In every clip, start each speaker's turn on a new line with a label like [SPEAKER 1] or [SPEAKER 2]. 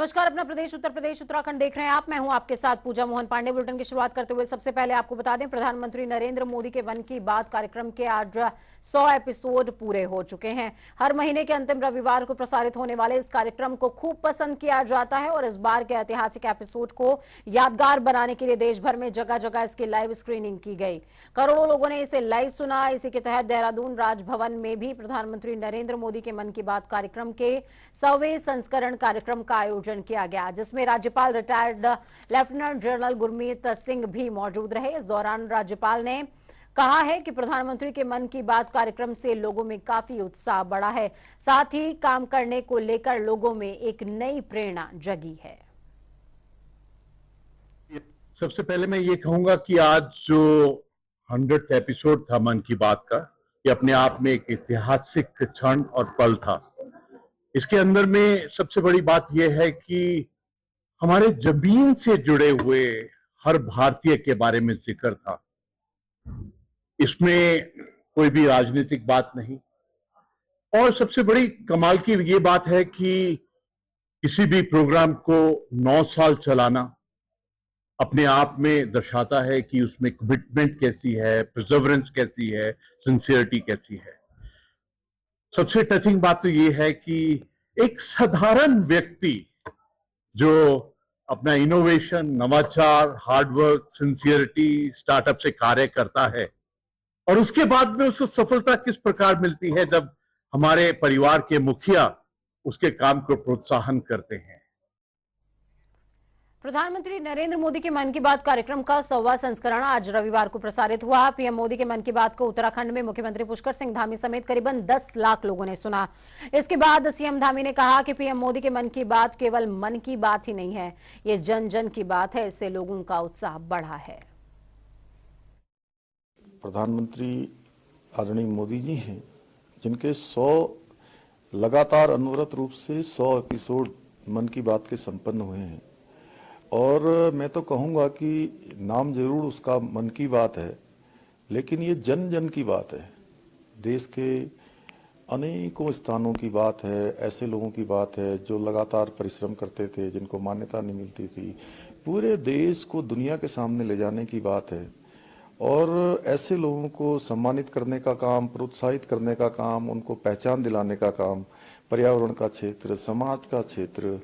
[SPEAKER 1] नमस्कार, अपना प्रदेश उत्तर प्रदेश उत्तराखंड देख रहे हैं आप। मैं हूं आपके साथ पूजा मोहन पांडे। बुलेटिन की शुरुआत करते हुए सबसे पहले आपको बता दें, प्रधानमंत्री नरेंद्र मोदी के मन की बात कार्यक्रम के आज 100 एपिसोड पूरे हो चुके हैं। हर महीने के अंतिम रविवार को प्रसारित होने वाले इस कार्यक्रम को खूब पसंद किया जाता है और इस बार के ऐतिहासिक एपिसोड को यादगार बनाने के लिए देश भर में जगह जगह इसकी लाइव स्क्रीनिंग की गई। करोड़ों लोगों ने इसे लाइव सुना। इसी के तहत देहरादून राजभवन में भी प्रधानमंत्री नरेंद्र मोदी के मन की बात कार्यक्रम के 100वें संस्करण कार्यक्रम का आयोजन किया गया, जिसमें राज्यपाल retired lieutenant general Gurmeet Singh भी मौजूद रहे। इस दौरान राज्यपाल ने कहा है कि प्रधानमंत्री के मन की बात कार्यक्रम से लोगों में काफी उत्साह बढ़ा है, साथ ही काम करने को लेकर लोगों में एक नई प्रेरणा जगी है।
[SPEAKER 2] सबसे पहले मैं ये कहूंगा कि आज जो 100th एपिसोड था मन की बात का, ये अपने आप में एक ऐतिहासिक क्षण और पल था। इसके अंदर में सबसे बड़ी बात यह है कि हमारे जमीन से जुड़े हुए हर भारतीय के बारे में जिक्र था। इसमें कोई भी राजनीतिक बात नहीं, और सबसे बड़ी कमाल की ये बात है कि किसी भी प्रोग्राम को 9 साल चलाना अपने आप में दर्शाता है कि उसमें कमिटमेंट कैसी है, प्रिजर्वेंस कैसी है, सिंसियरिटी कैसी है। सबसे टचिंग बात तो ये है कि एक साधारण व्यक्ति जो अपना इनोवेशन, नवाचार, हार्डवर्क, सिंसियरिटी, स्टार्टअप से कार्य करता है और उसके बाद में उसको सफलता किस प्रकार मिलती है जब हमारे परिवार के मुखिया उसके काम को प्रोत्साहन करते हैं।
[SPEAKER 1] प्रधानमंत्री नरेंद्र मोदी के मन की बात कार्यक्रम का 100वां संस्करण आज रविवार को प्रसारित हुआ। पीएम मोदी के मन की बात को उत्तराखंड में मुख्यमंत्री पुष्कर सिंह धामी समेत करीबन 10 लाख लोगों ने सुना। इसके बाद सीएम धामी ने कहा कि पीएम मोदी के मन की बात केवल मन की बात ही नहीं है, ये जन जन की बात है। इससे लोगों का उत्साह बढ़ा है।
[SPEAKER 3] प्रधानमंत्री आदरणीय मोदी जी हैं, जिनके 100 लगातार अनवरत रूप से 100 एपिसोड मन की बात के संपन्न हुए हैं। और मैं तो कहूँगा कि नाम जरूर उसका मन की बात है, लेकिन ये जन जन की बात है। देश के अनेकों स्थानों की बात है, ऐसे लोगों की बात है जो लगातार परिश्रम करते थे, जिनको मान्यता नहीं मिलती थी। पूरे देश को दुनिया के सामने ले जाने की बात है और ऐसे लोगों को सम्मानित करने का काम, प्रोत्साहित करने का काम, उनको पहचान दिलाने का काम, पर्यावरण का क्षेत्र, समाज का क्षेत्र,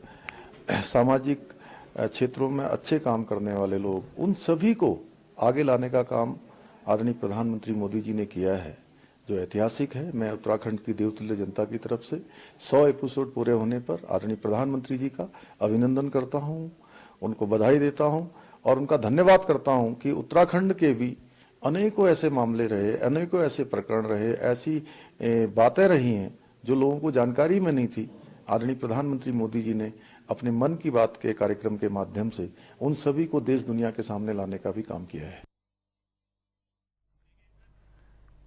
[SPEAKER 3] सामाजिक क्षेत्रों में अच्छे काम करने वाले लोग, उन सभी को आगे लाने का काम आदरणीय प्रधानमंत्री मोदी जी ने किया है, जो ऐतिहासिक है। मैं उत्तराखंड की देवतुल्य जनता की तरफ से 100 एपिसोड पूरे होने पर आदरणीय प्रधानमंत्री जी का अभिनंदन करता हूं, उनको बधाई देता हूं और उनका धन्यवाद करता हूं कि उत्तराखंड के भी अनेकों ऐसे मामले रहे, अनेकों ऐसे प्रकरण रहे, ऐसी बातें रही हैं जो लोगों को जानकारी में नहीं थी। आदरणीय प्रधानमंत्री मोदी जी ने अपने मन की बात के कार्यक्रम के माध्यम से उन सभी को देश दुनिया के सामने लाने का भी काम किया है।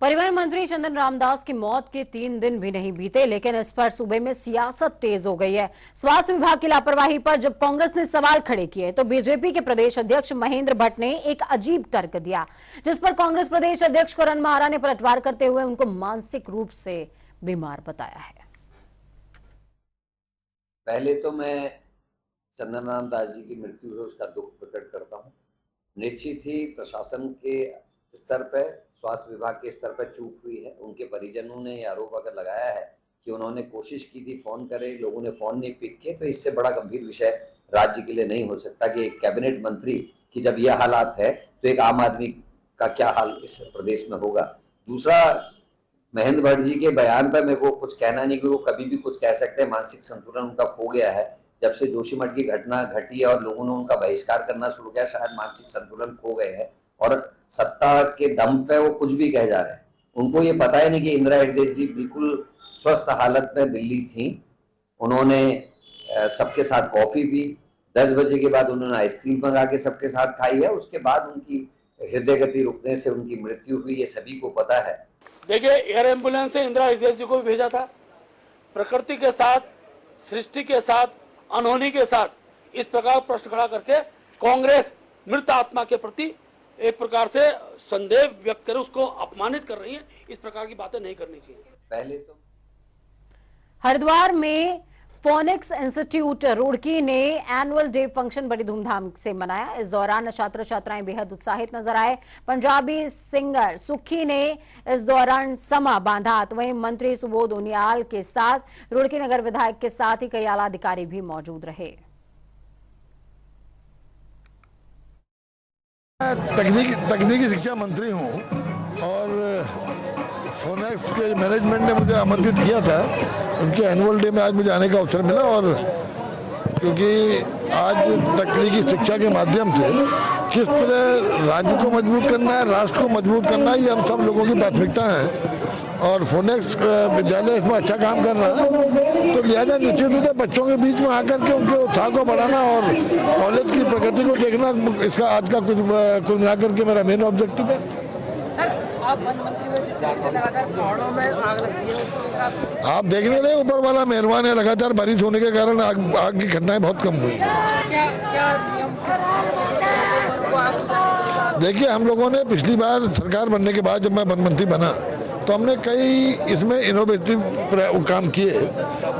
[SPEAKER 1] परिवहन मंत्री चंदन रामदास की मौत के 3 दिन भी नहीं बीते, लेकिन इस पर सूबे में सियासत तेज हो गई है। स्वास्थ्य विभाग की लापरवाही पर जब कांग्रेस ने सवाल खड़े किए तो बीजेपी के प्रदेश अध्यक्ष महेंद्र भट्ट ने एक अजीब तर्क दिया, जिस पर कांग्रेस प्रदेश अध्यक्ष करण माहरा ने पलटवार करते हुए उनको मानसिक रूप से बीमार बताया है।
[SPEAKER 4] पहले तो मैं चंदन रामदास जी की मृत्यु से उसका दुख प्रकट करता हूँ। निश्चित ही प्रशासन के स्तर पर, स्वास्थ्य विभाग के स्तर पर चूक हुई है। उनके परिजनों ने आरोप अगर लगाया है कि उन्होंने कोशिश की थी फोन करे, लोगों ने फोन नहीं पिक किए, तो इससे बड़ा गंभीर विषय राज्य के लिए नहीं हो सकता कि एक कैबिनेट मंत्री की जब यह हालात है तो एक आम आदमी का क्या हाल इस प्रदेश में होगा। दूसरा, महेंद्र भट्ट जी के बयान पर मेरे को कुछ कहना नहीं, क्योंकि वो कभी भी कुछ कह सकते हैं। मानसिक संतुलन उनका खो गया है जब से जोशीमठ की घटना घटी है और लोगों ने उनका बहिष्कार करना शुरू किया। शायद मानसिक संतुलन खो गए हैं और सत्ता के दम पे वो कुछ भी कह जा रहे हैं। उनको ये पता ही नहीं कि इंदिरा हृदय जी बिल्कुल स्वस्थ हालत में दिल्ली थी। उन्होंने सबके साथ कॉफी पी, 10 बजे के बाद उन्होंने आइसक्रीम मंगा के सबके साथ खाई है। उसके बाद उनकी हृदय गति रुकने से उनकी मृत्यु हुई, ये सभी को पता है।
[SPEAKER 5] देखिए, एयर एम्बुलेंस से इंदिरा हृदय जी को भी भेजा था। प्रकृति के साथ, सृष्टि के साथ, अनहोनी के साथ इस प्रकार प्रश्न खड़ा करके कांग्रेस मृत आत्मा के प्रति एक प्रकार से संदेह व्यक्त कर उसको अपमानित कर रही है। इस प्रकार की बातें नहीं करनी चाहिए।
[SPEAKER 4] पहले तो
[SPEAKER 1] हरिद्वार में फोनिक्स इंस्टीट्यूट रुड़की ने एनुअल डे फंक्शन बड़ी धूमधाम से मनाया। इस दौरान छात्र छात्राएं बेहद उत्साहित नजर आए। पंजाबी सिंगर सुखी ने इस दौरान समा बांधा। तो वहीं मंत्री सुबोध उनियाल के साथ रुड़की नगर विधायक के साथ ही कई आला अधिकारी भी मौजूद रहे।
[SPEAKER 6] तकनीकी शिक्षा मंत्री हूँ और फोनेक्स के मैनेजमेंट ने मुझे आमंत्रित किया था। उनके एनुअल डे में आज मुझे आने का अवसर मिला और क्योंकि आज तकनीकी शिक्षा के माध्यम से किस तरह राज्य को मजबूत करना है, राष्ट्र को मजबूत करना है, ये हम सब लोगों की प्राथमिकता है और फोनेक्स विद्यालय इसमें अच्छा काम कर रहा है। तो लिहाजा निश्चित रूप से बच्चों के बीच में आकर के उनके उत्साह को बढ़ाना और कॉलेज की प्रगति को देखना, इसका आज का कुल मिलाकर के मेरा मेन ऑब्जेक्टिव है।
[SPEAKER 7] सर, आप वन मंत्री में जिस तरीके से लगातार पहाड़ों में आग लगती है, उसको लेकर
[SPEAKER 6] आप देख नहीं रहे, ऊपर वाला मेहरबान है, लगातार बारिश होने के कारण आग की घटनाएं बहुत कम हुई।
[SPEAKER 7] क्या नियम
[SPEAKER 6] देखिए, हम लोगों ने पिछली बार सरकार बनने के बाद जब मैं वन मंत्री बना तो हमने कई इसमें इनोवेटिव काम किए।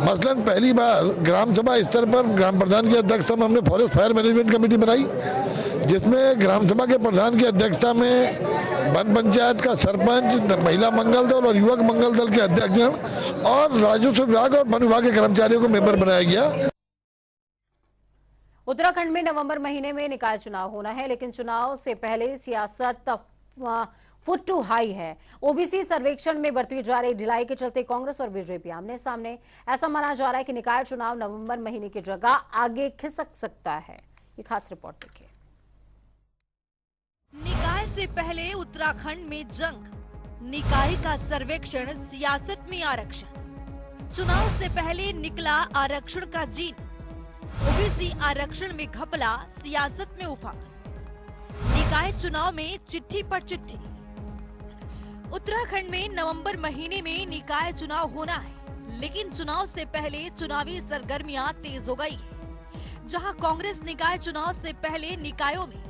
[SPEAKER 6] मसलन पहली बार ग्राम सभा स्तर पर ग्राम प्रधान की अध्यक्षता में हमने फॉरेस्ट फायर मैनेजमेंट कमेटी बनाई, जिसमें ग्राम सभा के प्रधान की अध्यक्षता में वन पंचायत का सरपंच, महिला मंगल दल और युवक मंगल दल के अध्यक्ष और राजस्व विभाग और वन विभाग के कर्मचारियों को मेंबर बनाया गया।
[SPEAKER 1] उत्तराखंड में नवंबर महीने में निकाय चुनाव होना है, लेकिन चुनाव से पहले सियासत फुट टू हाई है। ओबीसी सर्वेक्षण में बरती जा रही ढिलाई के चलते कांग्रेस और बीजेपी आमने सामने। ऐसा माना जा रहा है कि निकाय चुनाव नवंबर महीने की जगह आगे खिसक सकता है। ये खास रिपोर्ट देखिए।
[SPEAKER 8] निकाय से पहले उत्तराखंड में जंग, निकाय का सर्वेक्षण, सियासत में आरक्षण। चुनाव से पहले निकला आरक्षण का जीत, ओबीसी आरक्षण में घपला, सियासत में उफान। निकाय चुनाव में चिट्ठी पर चिट्ठी। उत्तराखंड में नवंबर महीने में निकाय चुनाव होना है, लेकिन चुनाव से पहले चुनावी सरगर्मियां तेज हो गई है। जहां कांग्रेस निकाय चुनाव से पहले निकायों में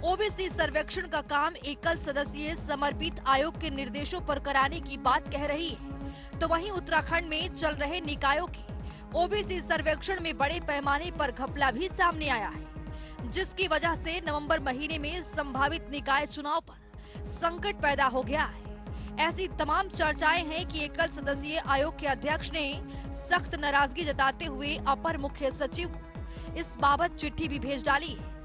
[SPEAKER 8] ओबीसी सर्वेक्षण का काम एकल सदस्यीय समर्पित आयोग के निर्देशों पर कराने की बात कह रही है, तो वहीं उत्तराखंड में चल रहे निकायों के ओबीसी सर्वेक्षण में बड़े पैमाने पर घपला भी सामने आया है, जिसकी वजह से नवंबर महीने में संभावित निकाय चुनाव पर संकट पैदा हो गया है। ऐसी तमाम चर्चाएं हैं कि एकल सदस्यीय आयोग के अध्यक्ष ने सख्त नाराजगी जताते हुए अपर मुख्य सचिव को इस बाबत चिट्ठी भी भेज डाली है।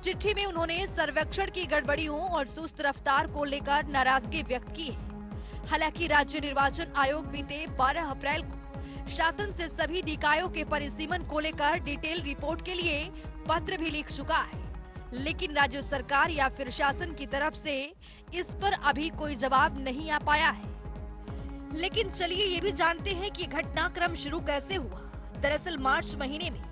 [SPEAKER 8] चिट्ठी में उन्होंने सर्वेक्षण की गड़बड़ियों और सुस्त रफ्तार को लेकर नाराजगी व्यक्त की है। हालांकि राज्य निर्वाचन आयोग बीते 12 अप्रैल को शासन से सभी निकायों के परिसीमन को लेकर डिटेल रिपोर्ट के लिए पत्र भी लिख चुका है, लेकिन राज्य सरकार या फिर शासन की तरफ से इस पर अभी कोई जवाब नहीं आ पाया है। लेकिन चलिए ये भी जानते हैं कि घटनाक्रम शुरू कैसे हुआ। दरअसल मार्च महीने में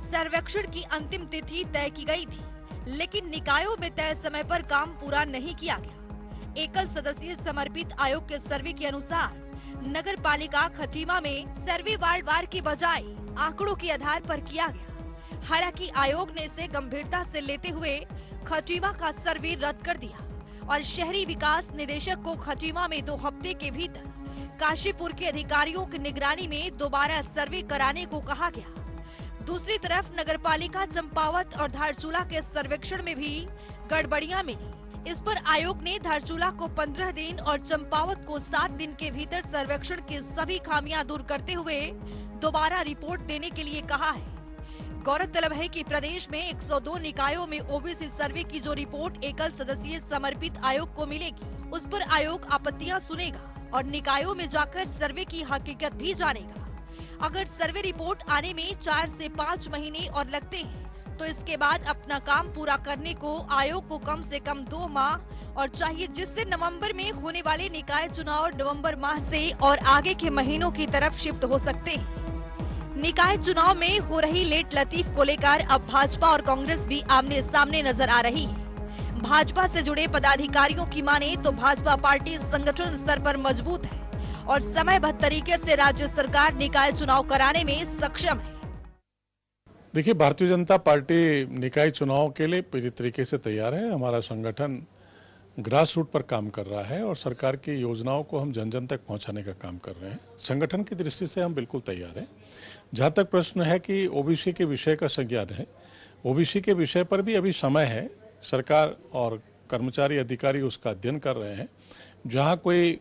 [SPEAKER 8] सर्वेक्षण की अंतिम तिथि तय की गई थी, लेकिन निकायों में तय समय पर काम पूरा नहीं किया गया। एकल सदस्यीय समर्पित आयोग के सर्वे के अनुसार नगर पालिका खटीमा में सर्वे वार्ड की बजाय आंकड़ों के आधार पर किया गया। हालांकि आयोग ने इसे गंभीरता से लेते हुए खटीमा का सर्वे रद्द कर दिया और शहरी विकास निदेशक को खटीमा में 2 हफ्ते के भीतर काशीपुर के अधिकारियों की निगरानी में दोबारा सर्वे कराने को कहा गया। दूसरी तरफ नगरपालिका चंपावत और धारचूला के सर्वेक्षण में भी गड़बड़ियां मिली। इस पर आयोग ने धारचूला को 15 दिन और चंपावत को 7 दिन के भीतर सर्वेक्षण की सभी खामियां दूर करते हुए दोबारा रिपोर्ट देने के लिए कहा है। गौरतलब है कि प्रदेश में 102 निकायों में ओबीसी सर्वे की जो रिपोर्ट एकल सदस्यीय समर्पित आयोग को मिलेगी, उस पर आयोग आपत्तियां सुनेगा और निकायों में जाकर सर्वे की हकीकत भी जानेगा। अगर सर्वे रिपोर्ट आने में 4 से 5 महीने और लगते हैं, तो इसके बाद अपना काम पूरा करने को आयोग को कम से कम 2 माह और चाहिए, जिससे नवंबर में होने वाले निकाय चुनाव नवंबर माह से और आगे के महीनों की तरफ शिफ्ट हो सकते हैं। निकाय चुनाव में हो रही लेट लतीफ को लेकर अब भाजपा और कांग्रेस भी आमने सामने नजर आ रही है। भाजपा से जुड़े पदाधिकारियों की माने तो भाजपा पार्टी संगठन स्तर पर मजबूत है और समयबद्ध तरीके से राज्य सरकार निकाय चुनाव कराने में सक्षम है।
[SPEAKER 9] देखिए, भारतीय जनता पार्टी निकाय चुनाव के लिए पूरी तरीके से तैयार है। हमारा संगठन ग्रास रूट पर काम कर रहा है और सरकार की योजनाओं को हम जन जन तक पहुंचाने का काम कर रहे हैं। संगठन की दृष्टि से हम बिल्कुल तैयार हैं। जहां तक प्रश्न है कि ओबीसी के विषय का संज्ञान है, ओबीसी के विषय पर भी अभी समय है। सरकार और कर्मचारी अधिकारी उसका अध्ययन कर रहे हैं। जहां कोई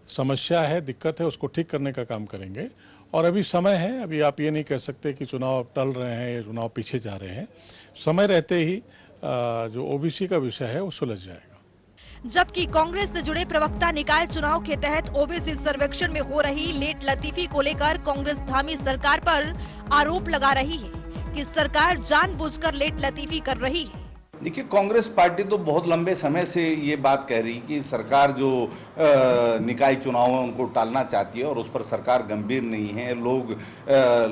[SPEAKER 9] समस्या है, दिक्कत है, उसको ठीक करने का काम करेंगे। और अभी समय है, अभी आप ये नहीं कह सकते कि चुनाव टल रहे हैं या चुनाव पीछे जा रहे हैं। समय रहते ही जो ओबीसी का विषय है वो सुलझ जाएगा।
[SPEAKER 8] जबकि कांग्रेस से जुड़े प्रवक्ता निकाय चुनाव के तहत ओबीसी सर्वेक्षण में हो रही लेट लतीफी को लेकर कांग्रेस धामी सरकार पर आरोप लगा रही है कि सरकार जानबूझकर लेट लतीफी कर रही है।
[SPEAKER 10] देखिए, कांग्रेस पार्टी तो बहुत लंबे समय से ये बात कह रही कि सरकार जो निकाय चुनाव है उनको टालना चाहती है और उस पर सरकार गंभीर नहीं है। लोग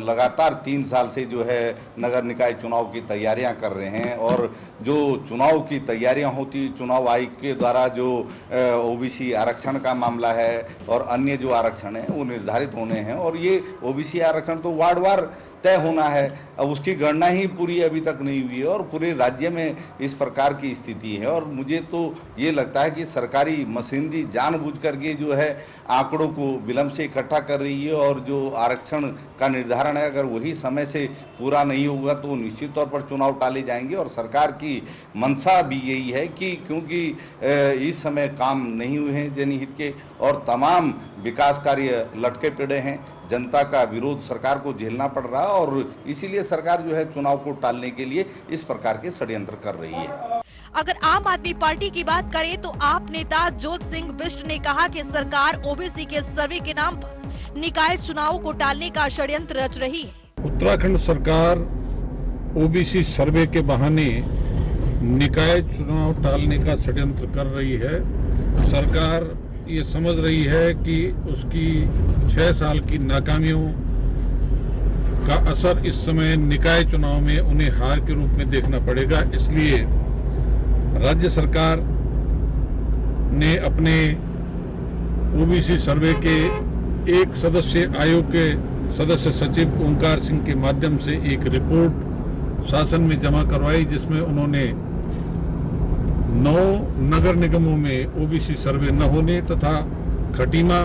[SPEAKER 10] लगातार 3 साल से जो है नगर निकाय चुनाव की तैयारियां कर रहे हैं और जो चुनाव की तैयारियां होती, चुनाव आयोग के द्वारा जो ओबीसी आरक्षण का मामला है और अन्य जो आरक्षण है वो निर्धारित होने हैं और ये ओबीसी आरक्षण तो वार्डवार तय होना है। अब उसकी गणना ही पूरी अभी तक नहीं हुई है और पूरे राज्य में इस प्रकार की स्थिति है और मुझे तो ये लगता है कि सरकारी मशीनरी जानबूझ करके जो है आंकड़ों को विलंब से इकट्ठा कर रही है और जो आरक्षण का निर्धारण है अगर वही समय से पूरा नहीं होगा तो निश्चित तौर पर चुनाव टाले जाएंगे। और सरकार की मंशा भी यही है कि क्योंकि इस समय काम नहीं हुए हैं जनहित के और तमाम विकास कार्य लटके पड़े हैं, जनता का विरोध सरकार को झेलना पड़ रहा है और इसीलिए सरकार जो है चुनाव को टालने के लिए इस प्रकार के षड्यंत्र कर रही है।
[SPEAKER 8] अगर आम आदमी पार्टी की बात करें तो आप नेता जोत सिंह बिष्ट ने कहा कि सरकार ओबीसी के सर्वे के नाम पर निकाय चुनाव को टालने का षड्यंत्र रच रही है।
[SPEAKER 6] उत्तराखंड सरकार ओबीसी सर्वे के बहाने निकाय चुनाव टालने का षड्यंत्र कर रही है। सरकार ये समझ रही है कि उसकी 6 साल की नाकामियों का असर इस समय निकाय चुनाव में उन्हें हार के रूप में देखना पड़ेगा। इसलिए राज्य सरकार ने अपने ओबीसी सर्वे के एक सदस्य आयोग के सदस्य सचिव ओंकार सिंह के माध्यम से एक रिपोर्ट शासन में जमा करवाई जिसमें उन्होंने 9 नगर निगमों में ओबीसी सर्वे न होने तथा खटीमा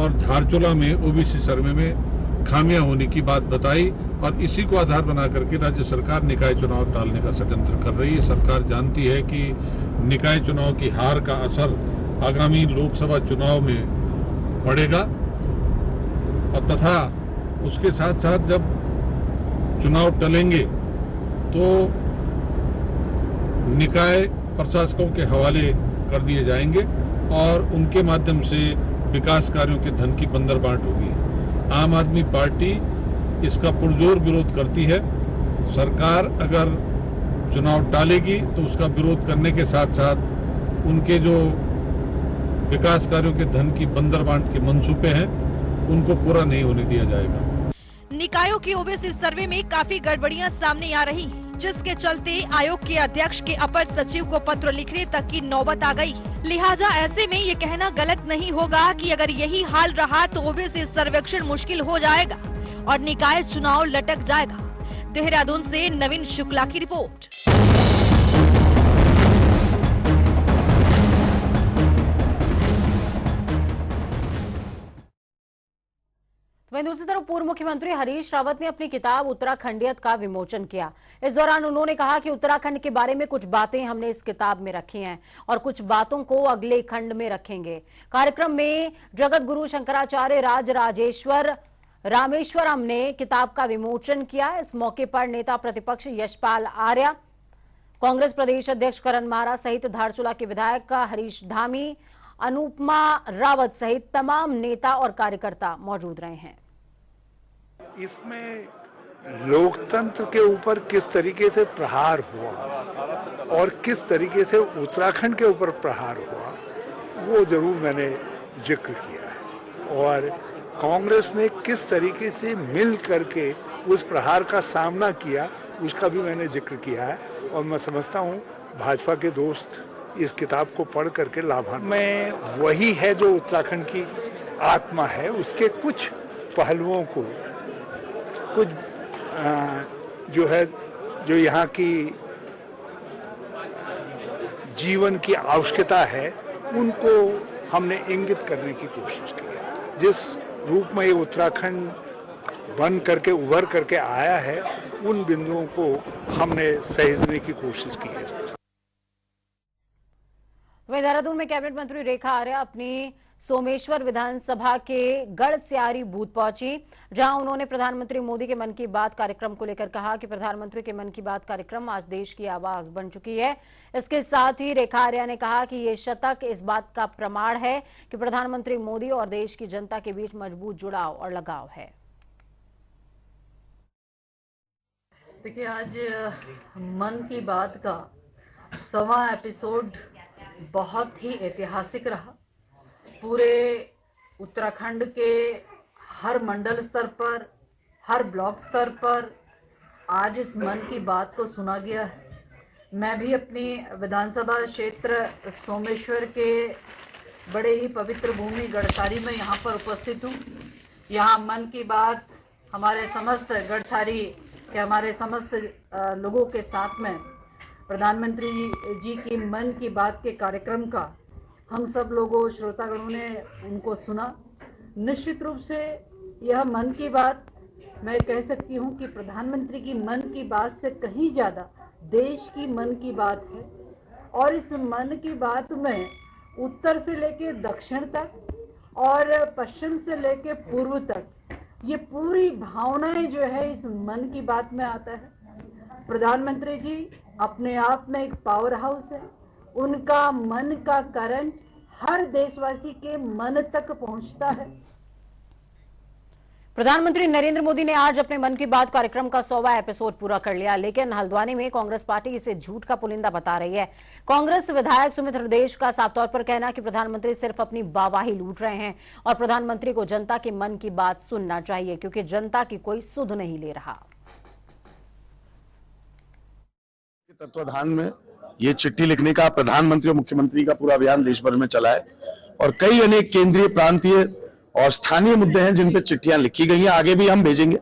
[SPEAKER 6] और धारचूला में ओबीसी सर्वे में खामियां होने की बात बताई और इसी को आधार बना करके राज्य सरकार निकाय चुनाव टालने का षड्यंत्र कर रही है। सरकार जानती है कि निकाय चुनाव की हार का असर आगामी लोकसभा चुनाव में पड़ेगा और तथा उसके साथ साथ जब चुनाव टलेंगे तो निकाय प्रशासकों के हवाले कर दिए जाएंगे और उनके माध्यम से विकास कार्यों के धन की बंदरबांट होगी। आम आदमी पार्टी इसका पुरजोर विरोध करती है। सरकार अगर चुनाव टालेगी तो उसका विरोध करने के साथ साथ उनके जो विकास कार्यों के धन की बंदरबांट के मंसूबे हैं उनको पूरा नहीं होने दिया जाएगा।
[SPEAKER 8] निकायों के ओबीसी सर्वे में काफी गड़बड़ियां सामने आ रही हैं, जिसके चलते आयोग के अध्यक्ष के अपर सचिव को पत्र लिखने तक की नौबत आ गई है। लिहाजा ऐसे में ये कहना गलत नहीं होगा कि अगर यही हाल रहा तो ओबीसी सर्वेक्षण मुश्किल हो जाएगा और निकाय चुनाव लटक जाएगा। देहरादून से नवीन शुक्ला की रिपोर्ट।
[SPEAKER 1] वहीं दूसरी तरफ पूर्व मुख्यमंत्री हरीश रावत ने अपनी किताब उत्तराखंडियत का विमोचन किया। इस दौरान उन्होंने कहा कि उत्तराखंड के बारे में कुछ बातें हमने इस किताब में रखी हैं और कुछ बातों को अगले खंड में रखेंगे। कार्यक्रम में जगत गुरु शंकराचार्य राजेश्वर रामेश्वरम ने किताब का विमोचन किया। इस मौके पर नेता प्रतिपक्ष यशपाल आर्य, कांग्रेस प्रदेश अध्यक्ष करण मारा सहित धारचूला के विधायक हरीश धामी, अनुपमा रावत सहित तमाम नेता और कार्यकर्ता मौजूद रहे हैं।
[SPEAKER 11] इसमें लोकतंत्र के ऊपर किस तरीके से प्रहार हुआ और किस तरीके से उत्तराखंड के ऊपर प्रहार हुआ वो जरूर मैंने जिक्र किया है और कांग्रेस ने किस तरीके से मिल करके उस प्रहार का सामना किया उसका भी मैंने जिक्र किया है और मैं समझता हूँ भाजपा के दोस्त इस किताब को पढ़ करके लाभान्वित में वही है जो उत्तराखंड की आत्मा है। उसके कुछ पहलुओं को कुछ जो है जो यहाँ की जीवन की आवश्यकता है उनको हमने इंगित करने की कोशिश की है। जिस रूप में ये उत्तराखंड बन करके उभर करके आया है, उन बिंदुओं को हमने सहेजने की कोशिश की है।
[SPEAKER 1] वहीं देहरादून में कैबिनेट मंत्री रेखा आर्या अपनी सोमेश्वर विधानसभा के गढ़स्यारी बूथ पहुंची, जहां उन्होंने प्रधानमंत्री मोदी के मन की बात कार्यक्रम को लेकर कहा कि प्रधानमंत्री के मन की बात कार्यक्रम आज देश की आवाज बन चुकी है। इसके साथ ही रेखा आर्या ने कहा कि ये शतक इस बात का प्रमाण है कि प्रधानमंत्री मोदी और देश की जनता के बीच मजबूत जुड़ाव और लगाव है।
[SPEAKER 7] देखिए, आज मन की बात का 100वां एपिसोड बहुत ही ऐतिहासिक रहा। पूरे उत्तराखंड के हर मंडल स्तर पर, हर ब्लॉक स्तर पर आज इस मन की बात को सुना गया है। मैं भी अपनी विधानसभा क्षेत्र सोमेश्वर के बड़े ही पवित्र भूमि गढ़सारी में यहाँ पर उपस्थित हूँ। यहाँ मन की बात हमारे समस्त गढ़सारी के हमारे समस्त लोगों के साथ में प्रधानमंत्री जी की मन की बात के कार्यक्रम का हम सब लोगों श्रोतागणों ने उनको सुना। निश्चित रूप से यह मन की बात मैं कह सकती हूं कि प्रधानमंत्री की मन की बात से कहीं ज़्यादा देश की मन की बात है। और इस मन की बात में उत्तर से लेकर दक्षिण तक और पश्चिम से लेकर पूर्व तक ये पूरी भावनाएं जो है इस मन की बात में आता है। प्रधानमंत्री जी अपने आप में एक पावर हाउस है। उनका मन का करंट हर देशवासी के मन तक पहुंचता है।
[SPEAKER 1] प्रधानमंत्री नरेंद्र मोदी ने आज अपने मन की बात कार्यक्रम का 100वां एपिसोड पूरा कर लिया, लेकिन हल्द्वानी में कांग्रेस पार्टी इसे झूठ का पुलिंदा बता रही है। कांग्रेस विधायक सुमित हृदेश का साफ तौर पर कहना है कि प्रधानमंत्री सिर्फ अपनी वाहवाही लूट रहे हैं और प्रधानमंत्री को जनता के मन की बात सुनना चाहिए, क्योंकि जनता की कोई सुध नहीं ले रहा।
[SPEAKER 12] तत्वाधान में ये चिट्ठी लिखने का प्रधानमंत्री और मुख्यमंत्री का पूरा अभियान देश भर में चला है और कई अनेक केंद्रीय, प्रांतीय और स्थानीय मुद्दे हैं जिन पे चिट्ठियां लिखी गई हैं। आगे भी हम भेजेंगे।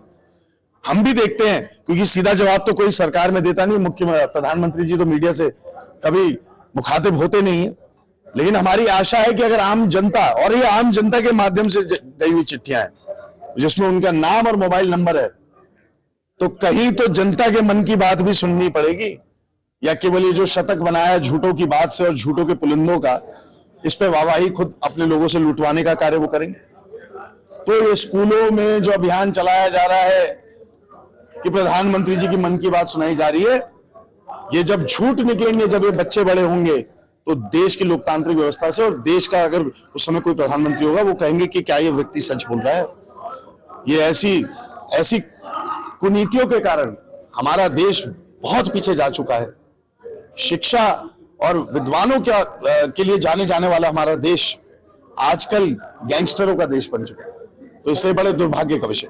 [SPEAKER 12] हम भी देखते हैं, क्योंकि सीधा जवाब तो कोई सरकार में देता नहीं। प्रधानमंत्री जी तो मीडिया से कभी मुखातिब होते नहीं है, लेकिन हमारी आशा है कि अगर आम जनता, और ये आम जनता के माध्यम से गई हुई चिट्ठियां हैं जिसमें उनका नाम और मोबाइल नंबर है, तो कहीं तो जनता के मन की बात भी सुननी पड़ेगी, या केवल ये जो शतक बनाया झूठों की बात से और झूठों के पुलिंदों का, इस पे वाहवाही खुद अपने लोगों से लुटवाने का कार्य वो करेंगे। तो ये स्कूलों में जो अभियान चलाया जा रहा है कि प्रधानमंत्री जी की मन की बात सुनाई जा रही है, ये जब झूठ निकलेंगे, जब ये बच्चे बड़े होंगे, तो देश की लोकतांत्रिक व्यवस्था से और देश का अगर उस समय कोई प्रधानमंत्री होगा, वो कहेंगे कि क्या ये व्यक्ति सच बोल रहा है। ये ऐसी कुनीतियों के कारण हमारा देश बहुत पीछे जा चुका है। शिक्षा और विद्वानों के लिए जाने जाने वाला हमारा देश आजकल गैंगस्टरों का देश बन चुका है। तो इससे बड़े दुर्भाग्य का विषय।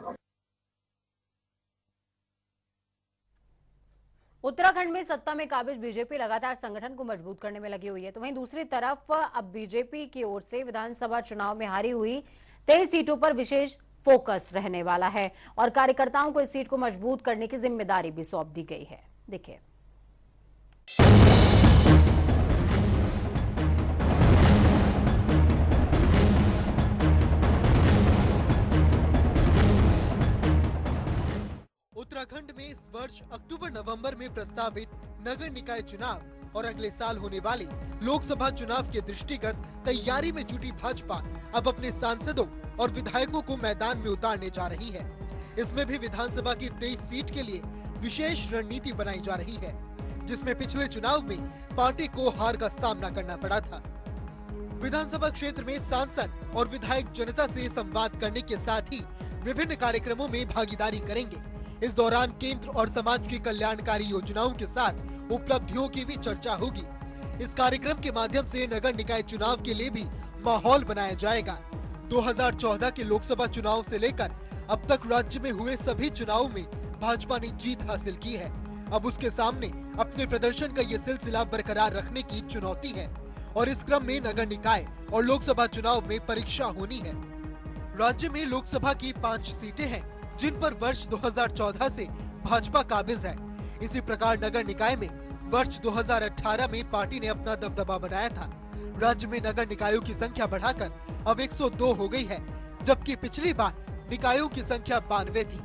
[SPEAKER 1] उत्तराखंड में सत्ता में काबिज बीजेपी लगातार संगठन को मजबूत करने में लगी हुई है, तो वहीं दूसरी तरफ अब बीजेपी की ओर से विधानसभा चुनाव में हारी हुई 23 सीटों पर विशेष फोकस रहने वाला है और कार्यकर्ताओं को इस सीट को मजबूत करने की जिम्मेदारी भी सौंप दी गई है। देखिए,
[SPEAKER 13] उत्तराखंड में इस वर्ष अक्टूबर-नवंबर में प्रस्तावित नगर निकाय चुनाव और अगले साल होने वाले लोकसभा चुनाव के दृष्टिगत तैयारी में जुटी भाजपा अब अपने सांसदों और विधायकों को मैदान में उतारने जा रही है। इसमें भी विधानसभा की 23 सीट के लिए विशेष रणनीति बनाई जा रही है, जिसमें पिछले चुनाव में पार्टी को हार का सामना करना पड़ा था। विधानसभा क्षेत्र में सांसद और विधायक जनता से संवाद करने के साथ ही विभिन्न कार्यक्रमों में भागीदारी करेंगे। इस दौरान केंद्र और समाज की कल्याणकारी योजनाओं के साथ उपलब्धियों की भी चर्चा होगी। इस कार्यक्रम के माध्यम से नगर निकाय चुनाव के लिए भी माहौल बनाया जाएगा। 2014 के लोकसभा चुनाव से लेकर अब तक राज्य में हुए सभी चुनावों में भाजपा ने जीत हासिल की है। अब उसके सामने अपने प्रदर्शन का ये सिलसिला बरकरार रखने की चुनौती है और इस क्रम में नगर निकाय और लोकसभा चुनाव में परीक्षा होनी है। राज्य में लोकसभा की 5 सीटें हैं, जिन पर वर्ष 2014 से भाजपा काबिज है। इसी प्रकार नगर निकाय में वर्ष 2018 में पार्टी ने अपना दबदबा बनाया था। राज्य में नगर निकायों की संख्या बढ़ाकर अब 102 हो गई है, जबकि पिछली बार निकायों की संख्या 92 थी।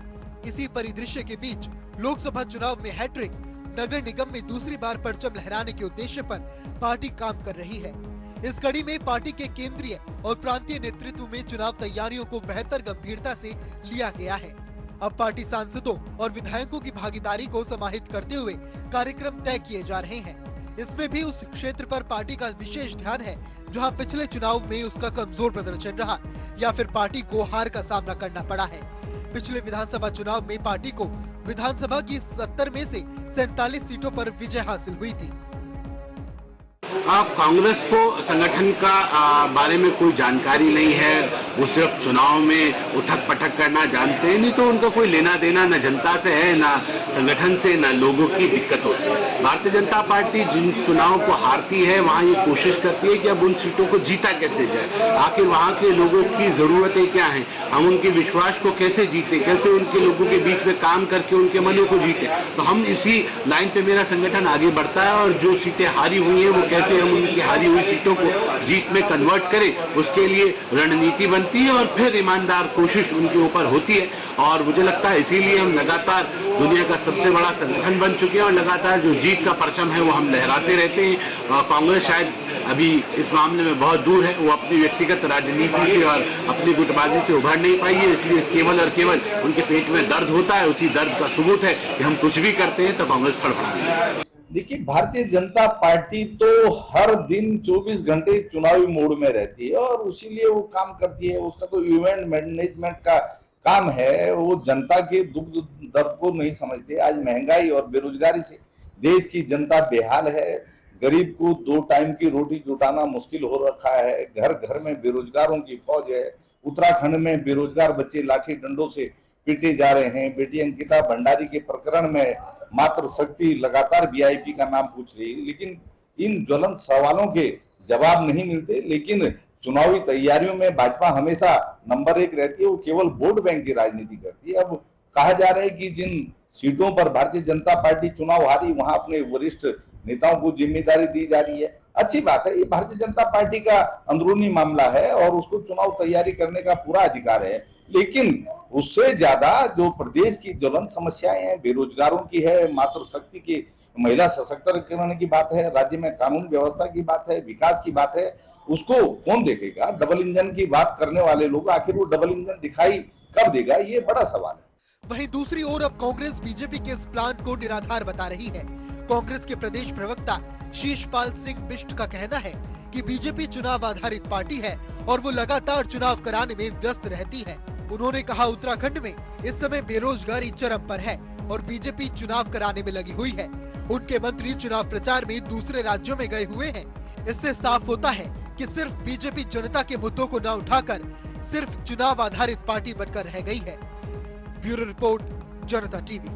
[SPEAKER 13] इसी परिदृश्य के बीच लोकसभा चुनाव में हैट्रिक, नगर निगम में दूसरी बार परचम लहराने के उद्देश्य पर पार्टी काम कर रही है। इस कड़ी में पार्टी के केंद्रीय और प्रांतीय नेतृत्व में चुनाव तैयारियों को बेहतर गंभीरता से लिया गया है। अब पार्टी सांसदों और विधायकों की भागीदारी को समाहित करते हुए कार्यक्रम तय किए जा रहे हैं। इसमें भी उस क्षेत्र पर पार्टी का विशेष ध्यान है जहां पिछले चुनाव में उसका कमजोर प्रदर्शन रहा या फिर पार्टी को हार का सामना करना पड़ा है। पिछले विधानसभा चुनाव में पार्टी को विधानसभा की 70 में से 47 सीटों पर विजय हासिल हुई थी।
[SPEAKER 14] कांग्रेस को संगठन का बारे में कोई जानकारी नहीं है, वो सिर्फ चुनाव में उठक पटक करना जानते हैं, नहीं तो उनका कोई लेना देना न जनता से है, ना संगठन से, ना लोगों की दिक्कतों से। भारतीय जनता पार्टी जिन चुनाव को हारती है वहां ये कोशिश करती है कि अब उन सीटों को जीता कैसे जाए, आखिर वहां के लोगों की जरूरतें क्या हैं, हम उनके विश्वास को कैसे जीते, कैसे उनके लोगों के बीच में काम करके उनके मनों को जीते। तो हम इसी लाइन पे मेरा संगठन आगे बढ़ता है और जो सीटें हारी हुई है वो कैसे हम उनकी हारी हुई सीटों को जीत में कन्वर्ट करें, उसके लिए रणनीति बनती है और फिर ईमानदार कोशिश उनके ऊपर होती है। और मुझे लगता है इसीलिए हम लगातार दुनिया का सबसे बड़ा संगठन बन चुके हैं और लगातार जो जीत का परचम है वो हम लहराते रहते हैं। कांग्रेस शायद अभी इस मामले में बहुत दूर है, वो अपनी व्यक्तिगत राजनीति से और अपनी गुटबाजी से उभर नहीं पाई है, इसलिए केवल और केवल उनके पेट में दर्द होता है। उसी दर्द का सबूत है कि हम कुछ भी करते हैं तो कांग्रेस फड़फड़ाती है।
[SPEAKER 10] देखिए, भारतीय जनता पार्टी तो हर दिन 24 घंटे चुनावी मोड में रहती है और उसीलिए वो काम करती है। उसका तो इवेंट मैनेजमेंट का काम है, वो जनता के दुख दर्द को नहीं समझते। आज महंगाई और बेरोजगारी से देश की जनता बेहाल है, गरीब को 2 टाइम की रोटी जुटाना मुश्किल हो रखा है, घर घर में बेरोजगारों की फौज है। उत्तराखंड में बेरोजगार बच्चे लाठी डंडों से पीटे जा रहे हैं। बेटी अंकिता भंडारी के प्रकरण में मात्र शक्ति लगातार वीआईपी का नाम पूछ रही है, लेकिन इन ज्वलंत सवालों के जवाब नहीं मिलते। लेकिन चुनावी तैयारियों में भाजपा हमेशा नंबर 1 रहती है, वो केवल वोट बैंक की राजनीति करती है। अब कहा जा रहा है कि जिन सीटों पर भारतीय जनता पार्टी चुनाव हारी वहां अपने वरिष्ठ नेताओं को जिम्मेदारी दी जा रही है। अच्छी बात है, ये भारतीय जनता पार्टी का अंदरूनी मामला है और उसको चुनाव तैयारी करने का पूरा अधिकार है। लेकिन उससे ज्यादा जो प्रदेश की ज्वलंत समस्याएं हैं, बेरोजगारों की है, मातृ शक्ति की, महिला सशक्तिकरण की बात है, राज्य में कानून व्यवस्था की बात है, विकास की बात है, उसको कौन देखेगा? डबल इंजन की बात करने वाले लोग आखिर वो डबल इंजन दिखाई कब देगा, ये बड़ा सवाल है।
[SPEAKER 13] वहीं दूसरी ओर अब कांग्रेस बीजेपी के इस प्लान को निराधार बता रही है। कांग्रेस के प्रदेश प्रवक्ता शीशपाल सिंह बिष्ट का कहना है कि बीजेपी चुनाव आधारित पार्टी है और वो लगातार चुनाव कराने में व्यस्त रहती है। उन्होंने कहा, उत्तराखंड में इस समय बेरोजगारी चरम पर है और बीजेपी चुनाव कराने में लगी हुई है। उनके मंत्री चुनाव प्रचार में दूसरे राज्यों में गए हुए हैं। इससे साफ होता है कि सिर्फ बीजेपी जनता के मुद्दों को न उठाकर सिर्फ चुनाव आधारित पार्टी बनकर रह गई है। ब्यूरो रिपोर्ट, जनता टीवी।